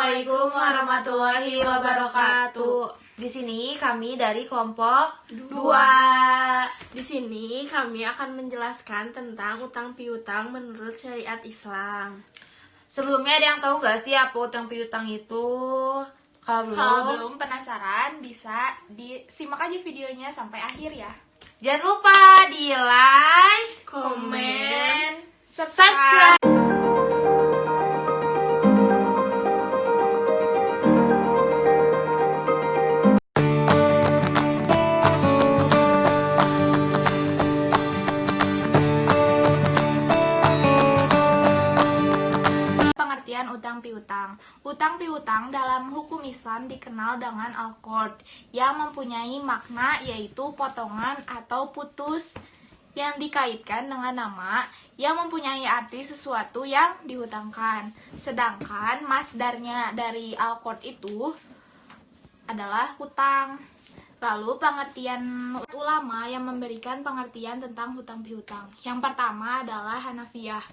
Assalamualaikum warahmatullahi wabarakatuh. Di sini kami dari kelompok 2. Di sini kami akan menjelaskan tentang utang piutang menurut syariat Islam. Sebelumnya ada yang tahu gak sih apa utang piutang itu? Kalau belum penasaran, bisa disimak aja videonya sampai akhir ya. Jangan lupa di like, Komen, subscribe. Pengertian utang piutang. Utang piutang dalam hukum Islam dikenal dengan al-qard yang mempunyai makna yaitu potongan atau putus yang dikaitkan dengan nama yang mempunyai arti sesuatu yang dihutangkan. Sedangkan masdarnya dari al-qard itu adalah hutang. Lalu pengertian ulama yang memberikan pengertian tentang hutang piutang. Yang pertama adalah Hanafiyah.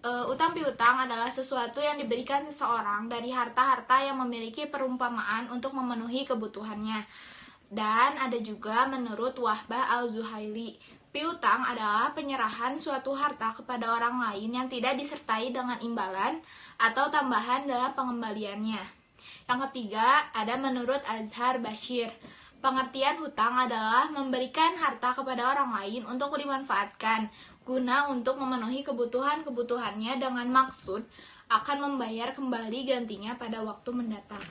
Utang piutang adalah sesuatu yang diberikan seseorang dari harta-harta yang memiliki perumpamaan untuk memenuhi kebutuhannya. Dan ada juga menurut Wahbah al-Zuhaili, piutang adalah penyerahan suatu harta kepada orang lain yang tidak disertai dengan imbalan atau tambahan dalam pengembaliannya. Yang ketiga ada menurut Azhar Bashir. Pengertian hutang adalah memberikan harta kepada orang lain untuk dimanfaatkan guna untuk memenuhi kebutuhan-kebutuhannya dengan maksud akan membayar kembali gantinya pada waktu mendatang.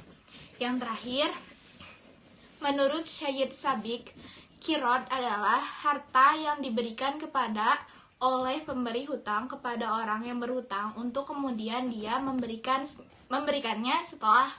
Yang terakhir, menurut Syed Sabiq, qirad adalah harta yang diberikan oleh pemberi hutang kepada orang yang berhutang untuk kemudian dia memberikannya setelah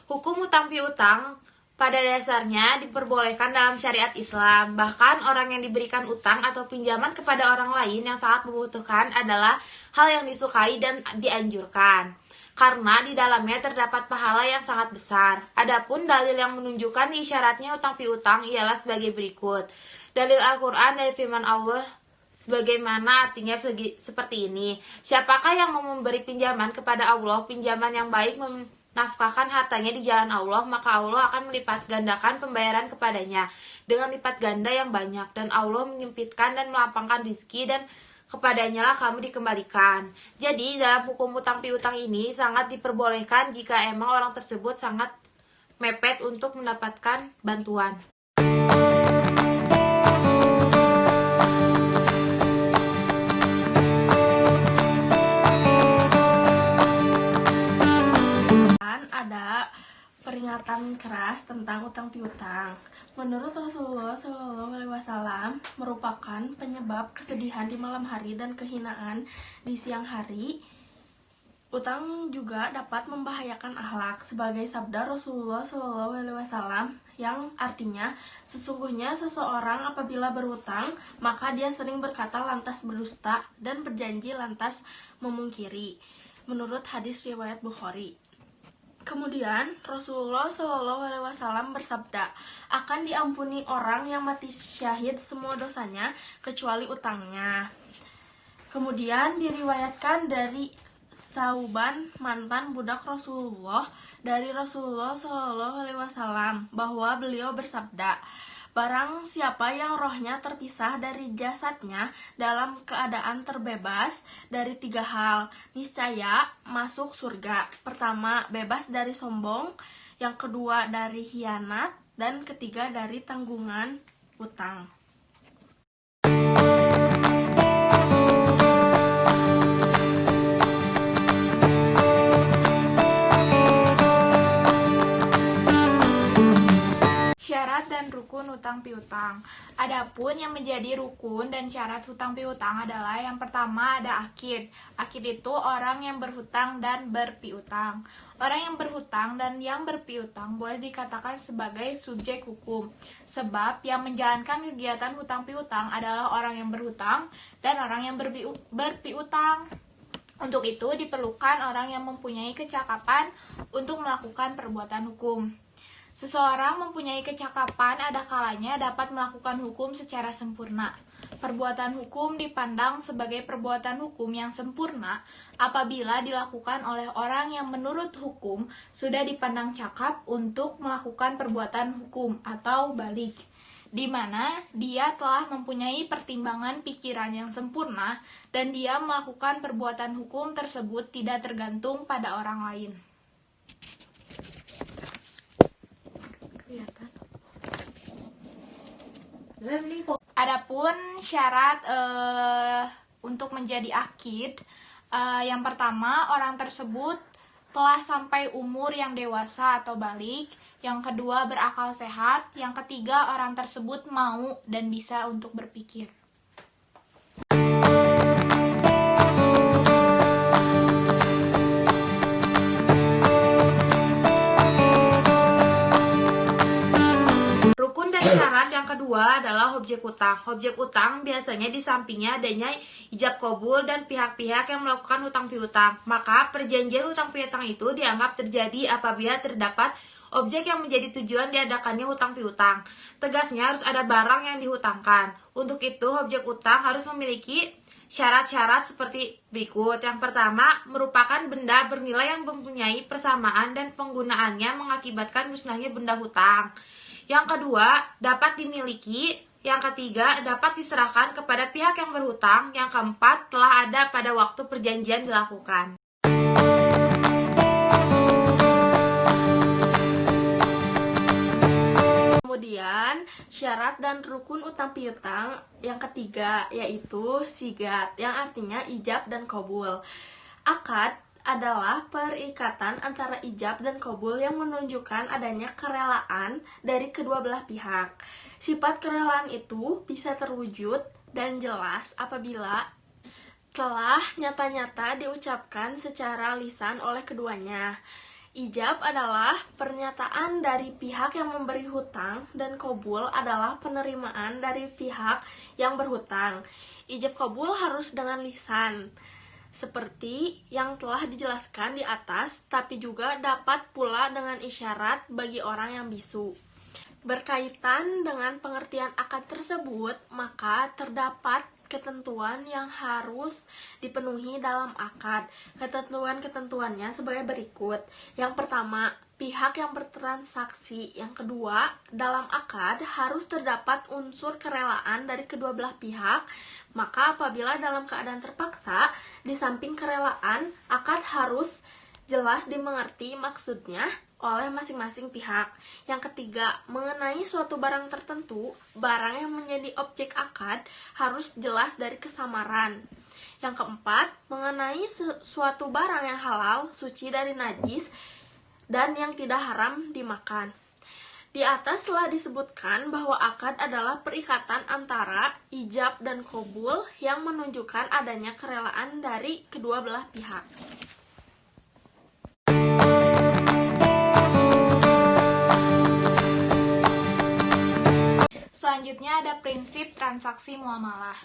Hukum utang piutang pada dasarnya diperbolehkan dalam syariat Islam. Bahkan orang yang diberikan utang atau pinjaman kepada orang lain yang sangat membutuhkan adalah hal yang disukai dan dianjurkan, karena di dalamnya terdapat pahala yang sangat besar. Adapun dalil yang menunjukkan isyaratnya utang piutang ialah sebagai berikut. Dalil Al-Quran dari firman Allah sebagaimana artinya seperti ini. Siapakah yang mau memberi pinjaman kepada Allah, pinjaman yang baik nafkahkan hartanya di jalan Allah, maka Allah akan melipat gandakan pembayaran kepadanya dengan lipat ganda yang banyak, dan Allah menyempitkan dan melapangkan rezeki, dan kepadanya lah kamu dikembalikan. Jadi dalam hukum utang piutang ini sangat diperbolehkan jika emang orang tersebut sangat mepet untuk mendapatkan bantuan. Ada peringatan keras tentang utang piutang. Menurut Rasulullah SAW merupakan penyebab kesedihan di malam hari dan kehinaan di siang hari. Utang juga dapat membahayakan akhlak, sebagai sabda Rasulullah SAW yang artinya, sesungguhnya seseorang apabila berhutang maka dia sering berkata lantas berdusta dan berjanji lantas memungkiri. Menurut hadis riwayat Bukhari. Kemudian Rasulullah SAW bersabda, akan diampuni orang yang mati syahid semua dosanya kecuali utangnya. Kemudian diriwayatkan dari Thauban, mantan budak Rasulullah, dari Rasulullah SAW bahwa beliau bersabda, barang siapa yang rohnya terpisah dari jasadnya dalam keadaan terbebas dari 3 hal, niscaya masuk surga. Pertama, bebas dari sombong. Yang kedua, dari khianat. Dan ketiga, dari tanggungan utang. syarat dan rukun hutang piutang. Adapun yang menjadi rukun dan syarat hutang piutang adalah yang pertama ada akid. Akid itu orang yang berhutang dan berpiutang. Orang yang berhutang dan yang berpiutang boleh dikatakan sebagai subjek hukum, sebab yang menjalankan kegiatan hutang piutang adalah orang yang berhutang dan orang yang berpiutang. Untuk itu diperlukan orang yang mempunyai kecakapan untuk melakukan perbuatan hukum. Seseorang mempunyai kecakapan ada kalanya dapat melakukan hukum secara sempurna. Perbuatan hukum dipandang sebagai perbuatan hukum yang sempurna apabila dilakukan oleh orang yang menurut hukum sudah dipandang cakap untuk melakukan perbuatan hukum atau balik, di mana dia telah mempunyai pertimbangan pikiran yang sempurna dan dia melakukan perbuatan hukum tersebut tidak tergantung pada orang lain. Adapun syarat untuk menjadi akid, yang pertama orang tersebut telah sampai umur yang dewasa atau balik, yang kedua berakal sehat, yang ketiga orang tersebut mau dan bisa untuk berpikir. Rukun dan syarat yang kedua adalah objek utang. Objek utang biasanya di sampingnya adanya ijab kabul dan pihak-pihak yang melakukan hutang piutang. Maka perjanjian hutang piutang itu dianggap terjadi apabila terdapat objek yang menjadi tujuan diadakannya hutang piutang. Tegasnya harus ada barang yang dihutangkan. Untuk itu objek utang harus memiliki syarat-syarat seperti berikut. Yang pertama, merupakan benda bernilai yang mempunyai persamaan dan penggunaannya mengakibatkan musnahnya benda hutang. Yang kedua, dapat dimiliki. Yang ketiga, dapat diserahkan kepada pihak yang berhutang. Yang keempat, telah ada pada waktu perjanjian dilakukan. Kemudian, syarat dan rukun utang piutang yang ketiga yaitu sigat, yang artinya ijab dan qabul. Akad adalah perikatan antara ijab dan qabul yang menunjukkan adanya kerelaan dari kedua belah pihak. Sifat kerelaan itu bisa terwujud dan jelas apabila telah nyata-nyata diucapkan secara lisan oleh keduanya. Ijab adalah pernyataan dari pihak yang memberi hutang dan qabul adalah penerimaan dari pihak yang berhutang. Ijab qabul harus dengan lisan, seperti yang telah dijelaskan di atas, tapi juga dapat pula dengan isyarat bagi orang yang bisu. Berkaitan dengan pengertian akad tersebut, maka terdapat ketentuan yang harus dipenuhi dalam akad. Ketentuan-ketentuannya sebagai berikut. Yang pertama, pihak yang bertransaksi. Yang kedua, dalam akad harus terdapat unsur kerelaan dari kedua belah pihak. Maka apabila dalam keadaan terpaksa, di samping kerelaan, akad harus jelas dimengerti maksudnya oleh masing-masing pihak. Yang ketiga, mengenai suatu barang tertentu, barang yang menjadi objek akad harus jelas dari kesamaran. Yang keempat, mengenai suatu barang yang halal, suci dari najis, dan yang tidak haram dimakan. Di atas telah disebutkan bahwa akad adalah perikatan antara ijab dan qabul yang menunjukkan adanya kerelaan dari kedua belah pihak. Selanjutnya ada prinsip transaksi muamalah.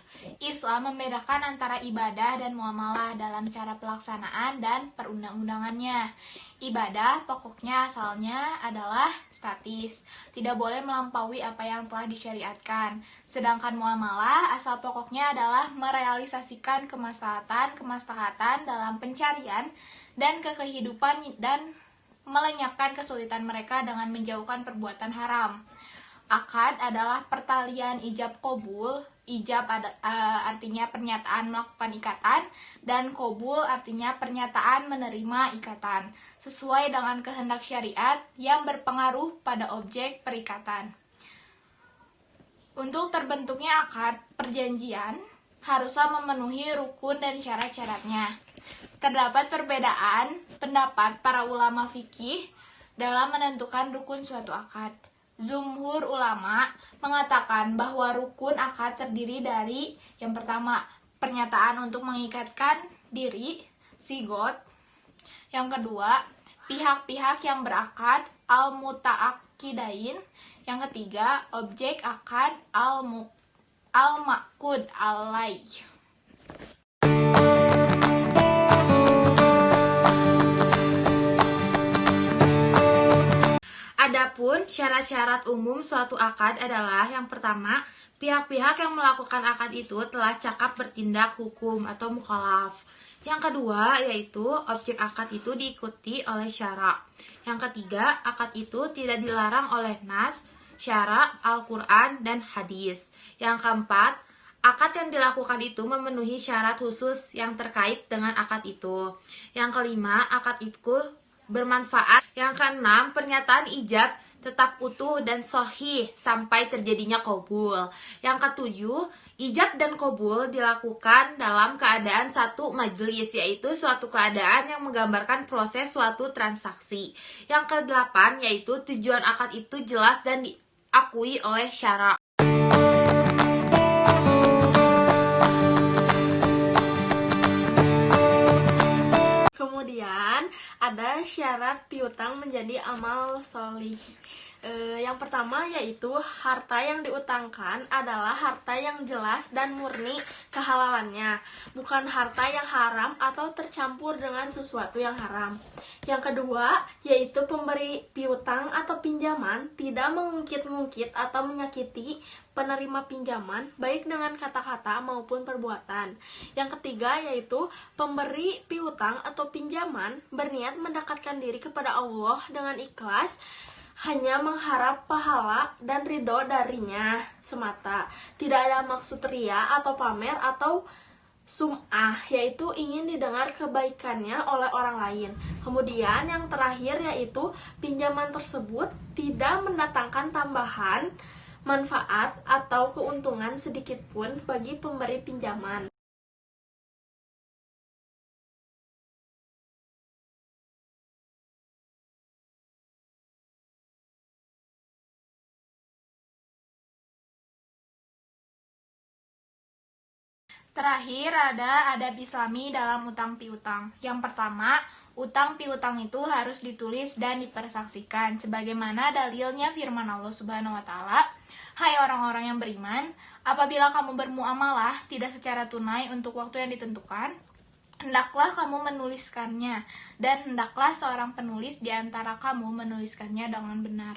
Islam membedakan antara ibadah dan muamalah dalam cara pelaksanaan dan perundang-undangannya. Ibadah pokoknya asalnya adalah statis, tidak boleh melampaui apa yang telah disyariatkan. Sedangkan muamalah asal pokoknya adalah merealisasikan kemaslahatan dalam pencarian dan kehidupan dan melenyapkan kesulitan mereka dengan menjauhkan perbuatan haram. Akad adalah pertalian ijab qabul. Ijab artinya pernyataan melakukan ikatan, dan qabul artinya pernyataan menerima ikatan, sesuai dengan kehendak syariat yang berpengaruh pada objek perikatan. Untuk terbentuknya akad perjanjian, haruslah memenuhi rukun dan syarat-syaratnya. Terdapat perbedaan pendapat para ulama fikih dalam menentukan rukun suatu akad. Jumhur ulama mengatakan bahwa rukun akad terdiri dari yang pertama, pernyataan untuk mengikatkan diri, sigot. Yang kedua, pihak-pihak yang berakad, al-muta'akidain. Yang ketiga, objek akad, al-maqud alaih. Adapun syarat-syarat umum suatu akad adalah yang pertama, pihak-pihak yang melakukan akad itu telah cakap bertindak hukum atau mukallaf. Yang kedua, yaitu objek akad itu diikuti oleh syara. Yang ketiga, akad itu tidak dilarang oleh nas, syara, Al-Quran, dan hadis. Yang keempat, akad yang dilakukan itu memenuhi syarat khusus yang terkait dengan akad itu. Yang kelima, akad itu bermanfaat. Yang keenam, pernyataan ijab tetap utuh dan sahih sampai terjadinya qabul. Yang ketujuh, ijab dan qabul dilakukan dalam keadaan satu majelis, yaitu suatu keadaan yang menggambarkan proses suatu transaksi. Yang kedelapan, yaitu tujuan akad itu jelas dan diakui oleh syara. Kemudian ada syarat piutang menjadi amal solih. Yang pertama yaitu harta yang diutangkan adalah harta yang jelas dan murni kehalalannya, bukan harta yang haram atau tercampur dengan sesuatu yang haram. Yang kedua yaitu pemberi piutang atau pinjaman tidak mengungkit-ungkit atau menyakiti penerima pinjaman baik dengan kata-kata maupun perbuatan. Yang ketiga yaitu pemberi piutang atau pinjaman berniat mendekatkan diri kepada Allah dengan ikhlas, hanya mengharap pahala dan ridho darinya semata. Tidak ada maksud ria atau pamer atau sum'ah, yaitu ingin didengar kebaikannya oleh orang lain. Kemudian yang terakhir yaitu pinjaman tersebut tidak mendatangkan tambahan manfaat atau keuntungan sedikit pun bagi pemberi pinjaman. Terakhir ada adab islami dalam utang piutang. Yang pertama, utang piutang itu harus ditulis dan dipersaksikan sebagaimana dalilnya firman Allah Subhanahu wa taala, "Hai orang-orang yang beriman, apabila kamu bermuamalah tidak secara tunai untuk waktu yang ditentukan, hendaklah kamu menuliskannya, dan hendaklah seorang penulis di antara kamu menuliskannya dengan benar."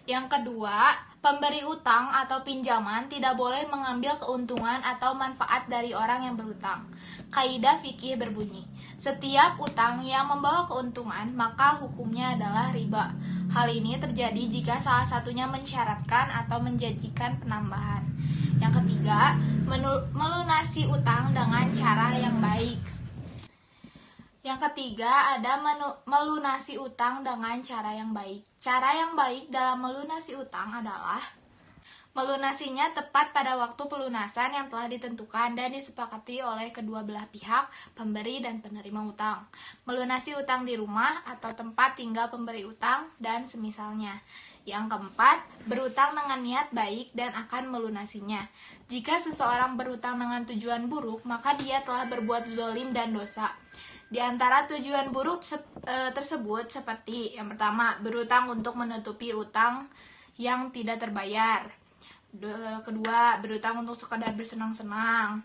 Yang kedua, pemberi utang atau pinjaman tidak boleh mengambil keuntungan atau manfaat dari orang yang berutang. Kaidah fikih berbunyi, setiap utang yang membawa keuntungan maka hukumnya adalah riba. Hal ini terjadi jika salah satunya mensyaratkan atau menjanjikan penambahan. Yang ketiga, melunasi utang dengan cara yang baik. Yang ketiga ada melunasi utang dengan cara yang baik. Cara yang baik dalam melunasi utang adalah melunasinya tepat pada waktu pelunasan yang telah ditentukan dan disepakati oleh kedua belah pihak, pemberi dan penerima utang. Melunasi utang di rumah atau tempat tinggal pemberi utang dan semisalnya. Yang keempat, berutang dengan niat baik dan akan melunasinya. Jika seseorang berutang dengan tujuan buruk, maka dia telah berbuat zolim dan dosa. Di antara tujuan buruk tersebut seperti yang pertama, berutang untuk menutupi utang yang tidak terbayar. Kedua, berutang untuk sekedar bersenang-senang.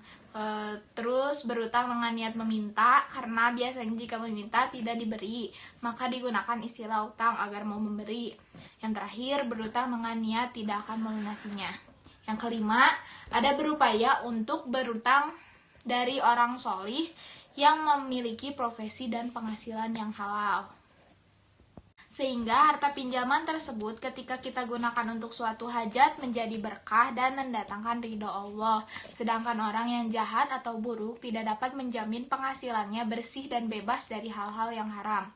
Terus berutang dengan niat meminta, karena biasanya jika meminta tidak diberi, maka digunakan istilah utang agar mau memberi. Yang terakhir, berutang dengan niat tidak akan melunasinya. Yang kelima, ada berupaya untuk berutang dari orang solih yang memiliki profesi dan penghasilan yang halal. Sehingga harta pinjaman tersebut ketika kita gunakan untuk suatu hajat menjadi berkah dan mendatangkan ridho Allah. Sedangkan orang yang jahat atau buruk tidak dapat menjamin penghasilannya bersih dan bebas dari hal-hal yang haram.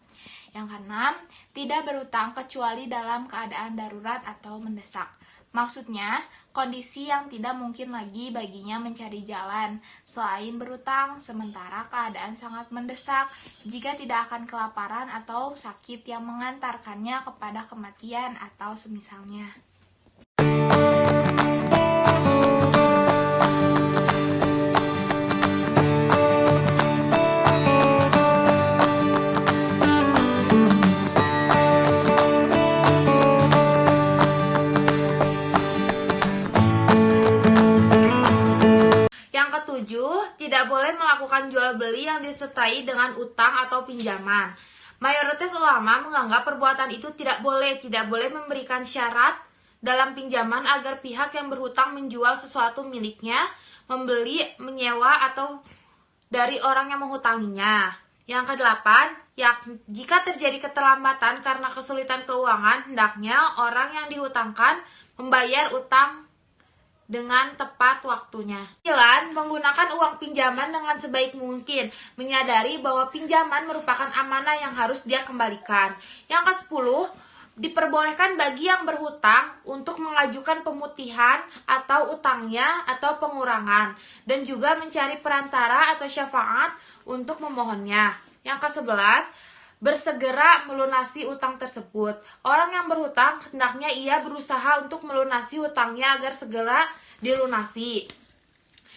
Yang keenam, tidak berutang kecuali dalam keadaan darurat atau mendesak. Maksudnya, kondisi yang tidak mungkin lagi baginya mencari jalan selain berutang, sementara keadaan sangat mendesak jika tidak akan kelaparan atau sakit yang mengantarkannya kepada kematian atau semisalnya. Tidak boleh melakukan jual beli yang disertai dengan utang atau pinjaman. Mayoritas ulama menganggap perbuatan itu tidak boleh memberikan syarat dalam pinjaman agar pihak yang berhutang menjual sesuatu miliknya, membeli, menyewa, atau dari orang yang menghutanginya. Yang kedelapan, jika terjadi keterlambatan karena kesulitan keuangan, hendaknya orang yang dihutangkan membayar utang dengan tepat waktunya. 9. Menggunakan uang pinjaman dengan sebaik mungkin, menyadari bahwa pinjaman merupakan amanah yang harus dia kembalikan. Yang ke-10, diperbolehkan bagi yang berhutang untuk mengajukan pemutihan atau utangnya atau pengurangan, dan juga mencari perantara atau syafaat untuk memohonnya. Yang ke-11, bersegera melunasi utang tersebut. Orang yang berhutang hendaknya ia berusaha untuk melunasi hutangnya agar segera dilunasi.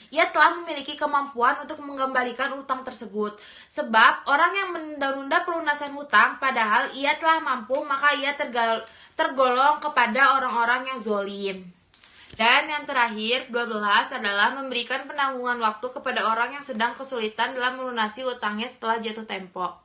Ia telah memiliki kemampuan untuk mengembalikan utang tersebut. Sebab orang yang menunda-nunda pelunasan hutang padahal ia telah mampu, maka ia tergolong kepada orang-orang yang zolim. Dan yang terakhir, 12, adalah memberikan penanggungan waktu kepada orang yang sedang kesulitan dalam melunasi utangnya setelah jatuh tempo.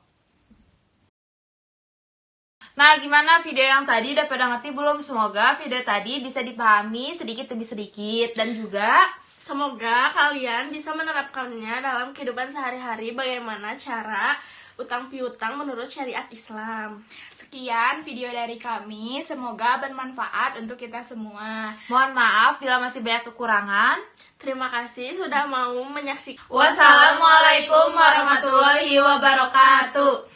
Nah, gimana video yang tadi? Udah pada ngerti belum? Semoga video tadi bisa dipahami sedikit demi sedikit. Dan juga semoga kalian bisa menerapkannya dalam kehidupan sehari-hari, bagaimana cara utang piutang menurut syariat Islam. Sekian video dari kami, semoga bermanfaat untuk kita semua. Mohon maaf bila masih banyak kekurangan. Terima kasih sudah mau menyaksikan. Wassalamualaikum warahmatullahi wabarakatuh.